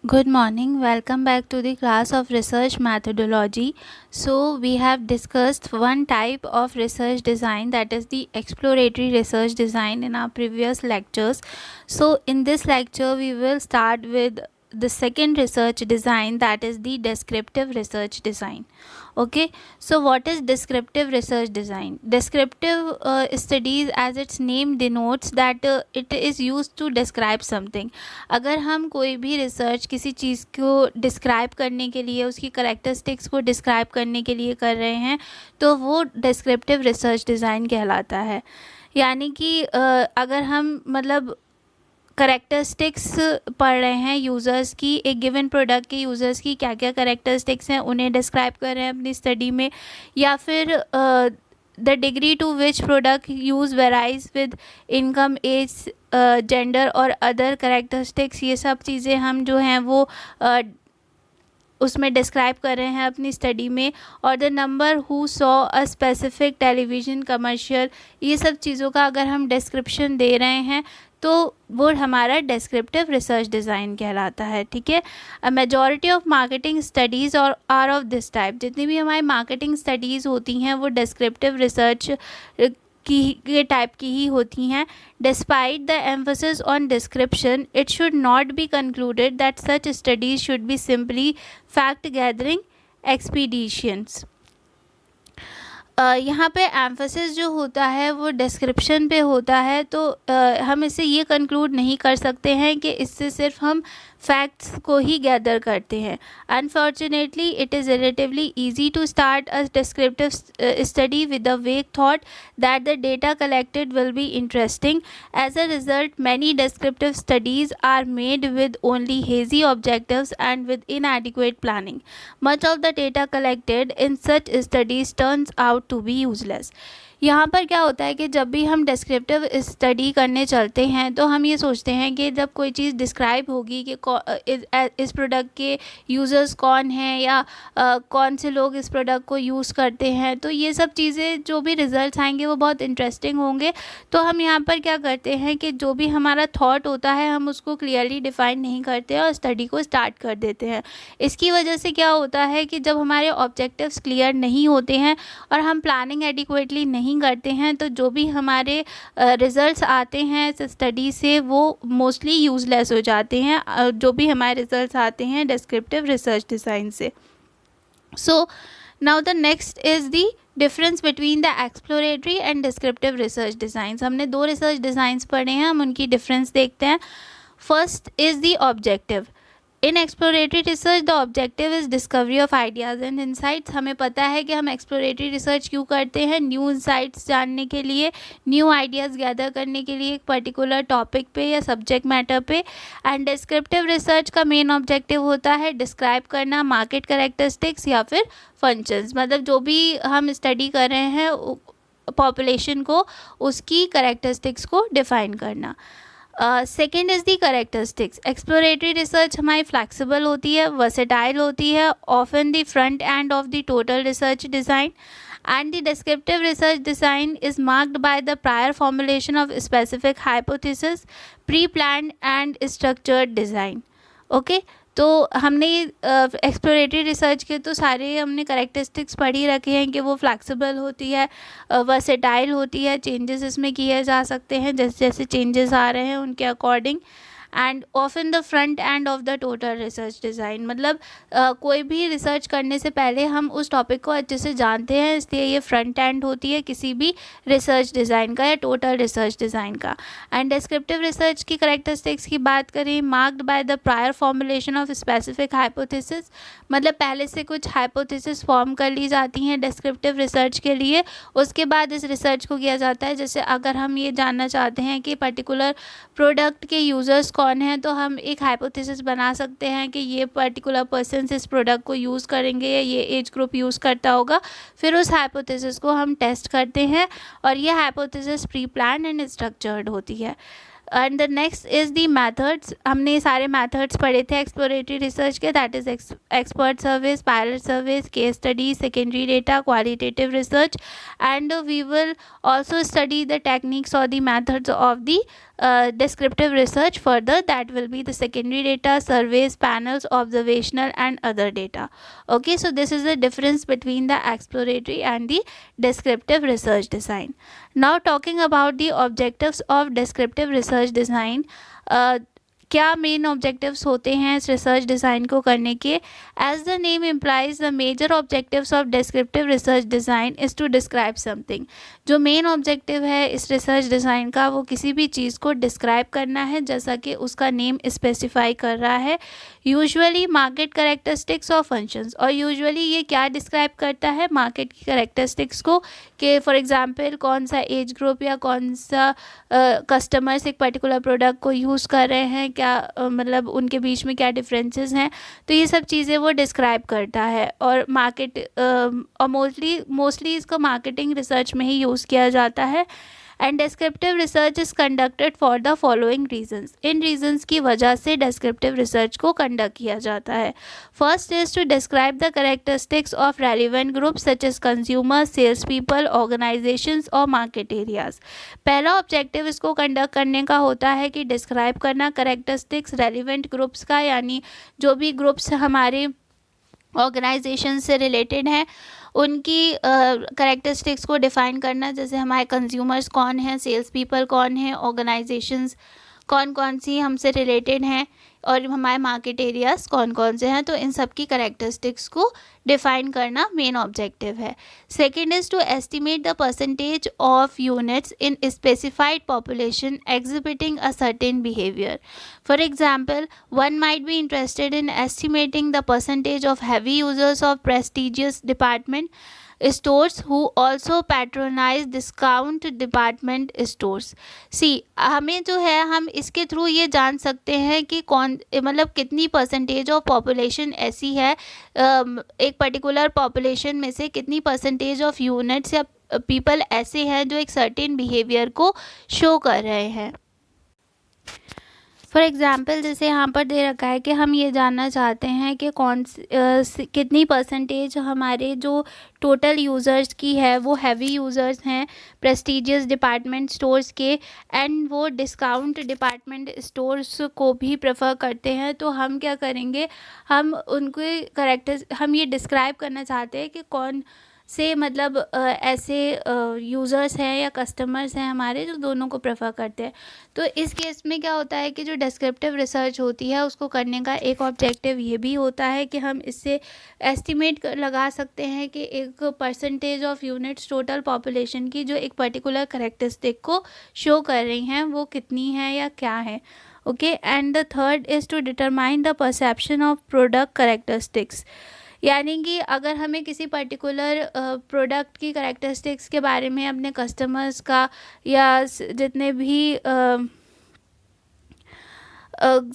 Good morning. Welcome back to the class of research methodology. So, we have discussed one type of research design, that is the exploratory research design, in our previous lectures. So, in this lecture, we will start with the second research design, that is the descriptive research design. Okay, so what is descriptive research design? Descriptive studies, as its name denotes, that it is used to describe something. अगर हम कोई भी research किसी चीज़ को describe करने के लिए, उसकी करेक्टरिस्टिक्स को डिस्क्राइब करने के लिए कर रहे हैं, तो वो डिस्क्रिप्टिव रिसर्च डिज़ाइन कहलाता है. यानी कि अगर हम मतलब करेक्टरिस्टिक्स पढ़ रहे हैं यूज़र्स की, एक गिवन प्रोडक्ट के यूज़र्स की क्या क्या करेक्टरिस्टिक्स हैं, उन्हें डिस्क्राइब कर रहे हैं अपनी स्टडी में, या फिर the degree to which product use varies with income, age, gender और अदर करेक्टरिस्टिक्स, ये सब चीज़ें हम जो हैं वो उसमें डिस्क्राइब कर रहे हैं अपनी स्टडी में. और the number who saw a specific television commercial, ये सब चीज़ों का अगर हम डिस्क्रिप्शन दे रहे हैं तो वो हमारा डिस्क्रिप्टिव रिसर्च डिज़ाइन कहलाता है. ठीक है. A majority of marketing studies और आर ऑफ दिस टाइप, जितनी भी हमारी मार्केटिंग स्टडीज़ होती हैं वो डिस्क्रिप्टिव रिसर्च के टाइप की ही होती हैं. Despite the emphasis on description, it should not be concluded that such studies should be simply fact gathering expeditions. यहाँ पे एम्फोसिस जो होता है वो डिस्क्रिप्शन पे होता है, तो हम इसे ये कंक्लूड नहीं कर सकते हैं कि इससे सिर्फ हम फैक्ट्स को ही गैदर करते हैं. Unfortunately it is relatively easy to start a descriptive study with a vague thought that the data collected will be interesting. As a result many descriptive studies are made with only hazy objectives and with inadequate planning. Much of the data collected in such studies turns out to be useless. यहाँ पर क्या होता है कि जब भी हम descriptive study करने चलते हैं तो हम ये सोचते हैं कि जब कोई चीज़ डिस्क्राइब होगी कि इस प्रोडक्ट के यूज़र्स कौन हैं, या कौन से लोग इस प्रोडक्ट को यूज़ करते हैं, तो ये सब चीज़ें जो भी रिजल्ट्स आएंगे वो बहुत इंटरेस्टिंग होंगे. तो हम यहाँ पर क्या करते हैं कि जो भी हमारा थॉट होता है हम उसको क्लियरली डिफाइन नहीं करते और स्टडी को स्टार्ट कर देते हैं. इसकी वजह से क्या होता है कि जब हमारे ऑब्जेक्टिव्स क्लियर नहीं होते हैं और हम प्लानिंग एडिक्वेटली नहीं करते हैं, तो जो भी हमारे रिजल्ट्स आते हैं इस स्टडी से वो मोस्टली यूजलेस हो जाते हैं, जो भी हमारे रिजल्ट्स आते हैं डिस्क्रिप्टिव रिसर्च डिज़ाइन से. So now the next is the difference between the exploratory and descriptive research designs. हमने दो रिसर्च डिज़ाइंस पढ़े हैं, हम उनकी डिफरेंस देखते हैं. First is the objective. In exploratory research the objective is discovery of ideas and insights. हमें पता है कि हम एक्सप्लोरेटरी रिसर्च क्यों करते हैं, न्यू इंसाइट्स जानने के लिए, न्यू आइडियाज़ गैदर करने के लिए एक पर्टिकुलर टॉपिक पे या सब्जेक्ट मैटर पे. एंड डिस्क्रिप्टिव रिसर्च का मेन ऑब्जेक्टिव होता है डिस्क्राइब करना मार्केट करेक्टरिस्टिक्स या फिर फंक्शंस, मतलब जो भी हम स्टडी कर रहे हैं पॉपुलेशन को, उसकी करेक्टरिस्टिक्स को डिफाइन करना. Second is the characteristics. Exploratory research हमारी फ्लैक्सिबल होती है, वर्सेटाइल होती है, often the front end of the total research design. And the descriptive research design is marked by the prior formulation of specific hypothesis, pre-planned and structured design. Okay, तो हमने exploratory research के तो सारे हमने characteristics पढ़ ही रखे हैं कि वो फ्लैक्सिबल होती है, वर्सेटाइल होती है, चेंजेस इसमें किए जा सकते हैं जैसे जैसे चेंजेस आ रहे हैं उनके according. And often the front end of the total research design, मतलब कोई भी रिसर्च करने से पहले हम उस टॉपिक को अच्छे से जानते हैं, इसलिए ये फ्रंट एंड होती है किसी भी रिसर्च डिज़ाइन का या टोटल रिसर्च डिज़ाइन का. एंड डिस्क्रिप्टिव रिसर्च की करेक्टरिस्टिक्स की बात करें, marked by the prior formulation of specific hypothesis, मतलब पहले से कुछ हाइपोथेसिस फॉर्म कर ली जाती हैं डिस्क्रिप्टिव रिसर्च के लिए, उसके बाद इस रिसर्च को किया जाता है. जैसे अगर हम ये जानना चाहते हैं कि पर्टिकुलर प्रोडक्ट के यूज़र्स कौन हैं, तो हम एक हाइपोथेसिस बना सकते हैं कि ये पर्टिकुलर पर्सन इस प्रोडक्ट को यूज़ करेंगे या ये एज ग्रुप यूज़ करता होगा. फिर उस हाइपोथेसिस को हम टेस्ट करते हैं और ये hypothesis pre plan and structured होती है. And the next is the methods. हमने सारे मैथड्स पढ़े थे एक्सप्लोरेटरी रिसर्च के, that is expert service, pilot service, case study, secondary data, qualitative research. And we will also study the techniques or the methods of the descriptive research. Further, that will be the secondary data, surveys, panels, observational and other data. Okay, so this is the difference between the exploratory and the descriptive research design. Now talking about the objectives of descriptive research design, क्या main objectives होते हैं इस research design को करने के? As the name implies the major objectives of descriptive research design is to describe something. जो main objective है इस रिसर्च डिज़ाइन का वो किसी भी चीज़ को डिस्क्राइब करना है, जैसा कि उसका नेम स्पेसिफाई कर रहा है. यूजुअली मार्केट करेक्टरिस्टिक्स और फंक्शंस, और यूजुअली ये क्या डिस्क्राइब करता है? मार्केट की करेक्टरिस्टिक्स को, कि फॉर एग्जांपल कौन सा एज ग्रुप या कौन सा कस्टमर्स एक पर्टिकुलर प्रोडक्ट को यूज़ कर रहे हैं, क्या मतलब उनके बीच में क्या डिफरेंसेस हैं. तो ये सब चीज़ें वो डिस्क्राइब करता है. और मार्केट और मोस्टली इसको मार्केटिंग रिसर्च में ही यूज़ किया जाता है. And descriptive research is conducted for the following reasons. In reasons की वजह से डिस्क्रिप्टिव रिसर्च को कंडक्ट किया जाता है. First is to describe the characteristics of relevant groups such as consumers, sales people, organisations और मार्केट एरियाज. पहला objective इसको कंडक्ट करने का होता है कि डिस्क्राइब करना कैरेक्टरिस्टिक्स रेलिवेंट ग्रुप्स का, यानी जो भी ग्रुप्स हमारे ऑर्गेनाइजेशन से रिलेटेड हैं उनकी कैरेक्टरिस्टिक्स को डिफ़ाइन करना. जैसे हमारे कंज्यूमर्स कौन हैं, सेल्स पीपल कौन हैं, ऑर्गेनाइजेशंस कौन कौन सी हमसे रिलेटेड हैं, और हमारे मार्केट एरियाज़ कौन कौन से हैं. तो इन सब की कैरेक्टरिस्टिक्स को डिफ़ाइन करना मेन ऑब्जेक्टिव है. Second is to estimate the percentage of units in specified population exhibiting a certain behaviour. For example, one might be interested in estimating the percentage of heavy users of prestigious department stores who also patronize discount department stores. See हमें जो है हम इसके through ये जान सकते हैं कि कौन मतलब कितनी परसेंटेज ऑफ पॉपुलेशन ऐसी है, एक पर्टिकुलर पॉपुलेशन में से कितनी परसेंटेज ऑफ यूनिट्स या पीपल ऐसे हैं जो एक सर्टेन बिहेवियर को शो कर रहे हैं. फॉर एग्ज़ाम्पल जैसे यहाँ पर दे रखा है कि हम ये जानना चाहते हैं कि कितनी परसेंटेज हमारे जो टोटल यूज़र्स की है वो हैवी यूज़र्स हैं प्रेस्टीजियस डिपार्टमेंट स्टोर्स के, एंड वो डिस्काउंट डिपार्टमेंट स्टोर्स को भी प्रेफर करते हैं. तो हम क्या करेंगे, हम उनके करेक्टर्स हम ये डिस्क्राइब करना चाहते हैं कि कौन से मतलब ऐसे यूज़र्स हैं या कस्टमर्स हैं हमारे जो दोनों को प्रेफर करते हैं. तो इस केस में क्या होता है कि जो डिस्क्रिप्टिव रिसर्च होती है उसको करने का एक ऑब्जेक्टिव ये भी होता है कि हम इससे एस्टिमेट लगा सकते हैं कि एक percentage of units total population की जो एक पर्टिकुलर कैरेक्टरिस्टिक को शो कर रही हैं वो कितनी है या क्या है. Okay, and the third is to determine the perception of product characteristics. यानी कि अगर हमें किसी पर्टिकुलर प्रोडक्ट की कैरेक्टरिस्टिक्स के बारे में अपने कस्टमर्स का या जितने भी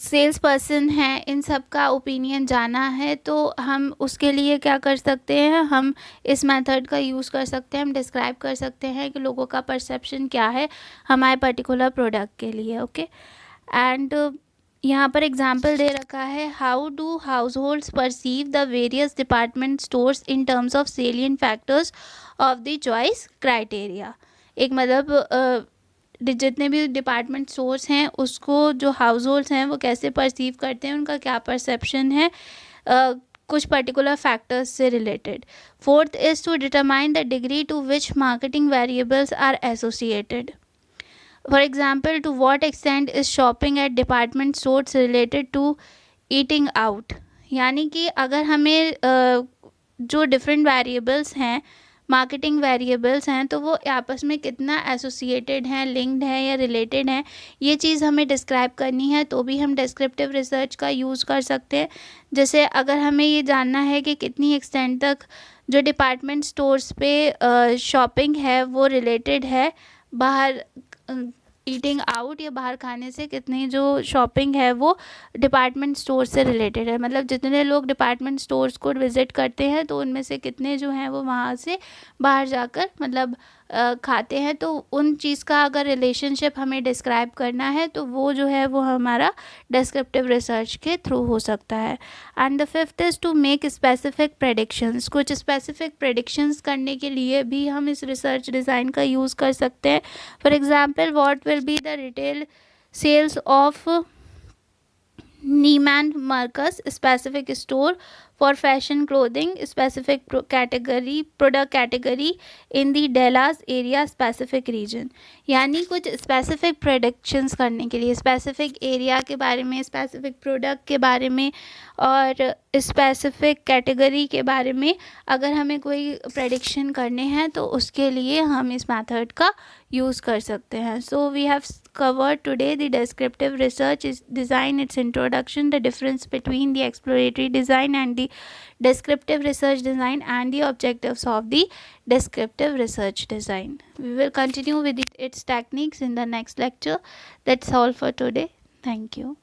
सेल्स पर्सन हैं इन सब का ओपिनियन जाना है, तो हम उसके लिए क्या कर सकते हैं, हम इस मेथड का यूज़ कर सकते हैं. हम डिस्क्राइब कर सकते हैं कि लोगों का परसेप्शन क्या है हमारे पर्टिकुलर प्रोडक्ट के लिए. ओके, एंड यहाँ पर एग्जाम्पल दे रखा है, how do house holds perceive the various department stores in terms of salient factors of the choice criteria. एक मतलब जितने भी डिपार्टमेंट स्टोर्स हैं उसको जो हाउस होल्ड्स हैं वो कैसे परसीव करते हैं, उनका क्या परसेप्शन है कुछ पर्टिकुलर फैक्टर्स से related. Fourth is to determine the degree to which marketing variables are associated. For example, to what extent is shopping at department stores related to eating out. यानी कि अगर हमें जो डिफरेंट वेरिएबल्स हैं marketing variables हैं तो वो आपस में कितना एसोसिएटेड हैं, लिंक्ड है या रिलेटेड हैं, ये चीज़ हमें डिस्क्राइब करनी है. तो भी हम डिस्क्रिप्टिव रिसर्च का यूज़ कर सकते हैं. जैसे अगर हमें ये जानना है कि कितनी एक्सटेंट तक जो डिपार्टमेंट स्टोर्स पे शॉपिंग है वो रिलेटेड है बाहर ईटिंग आउट या बाहर खाने से, कितनी जो शॉपिंग है वो डिपार्टमेंट स्टोर से रिलेटेड है. मतलब जितने लोग डिपार्टमेंट स्टोर्स को विज़िट करते हैं तो उनमें से कितने जो हैं वो वहाँ से बाहर जाकर मतलब खाते हैं. तो उन चीज़ का अगर रिलेशनशिप हमें डिस्क्राइब करना है तो वो जो है वो हमारा डिस्क्रिप्टिव रिसर्च के थ्रू हो सकता है. And the fifth is to make specific predictions. कुछ स्पेसिफिक प्रेडिक्शंस करने के लिए भी हम इस रिसर्च डिज़ाइन का यूज़ कर सकते हैं. For example, what will be the retail sales of Neiman Marcus specific store for fashion clothing specific product category in the Dallas area specific region. यानी कुछ specific predictions करने के लिए specific area के बारे में, specific product के बारे में और specific category के बारे में अगर हमें कोई prediction करने हैं तो उसके लिए हम इस method का use कर सकते हैं. So we have covered today the descriptive research design, its introduction, the difference between the exploratory design and the descriptive research design, and the objectives of the descriptive research design. We will continue with its techniques in the next lecture. That's all for today. Thank you.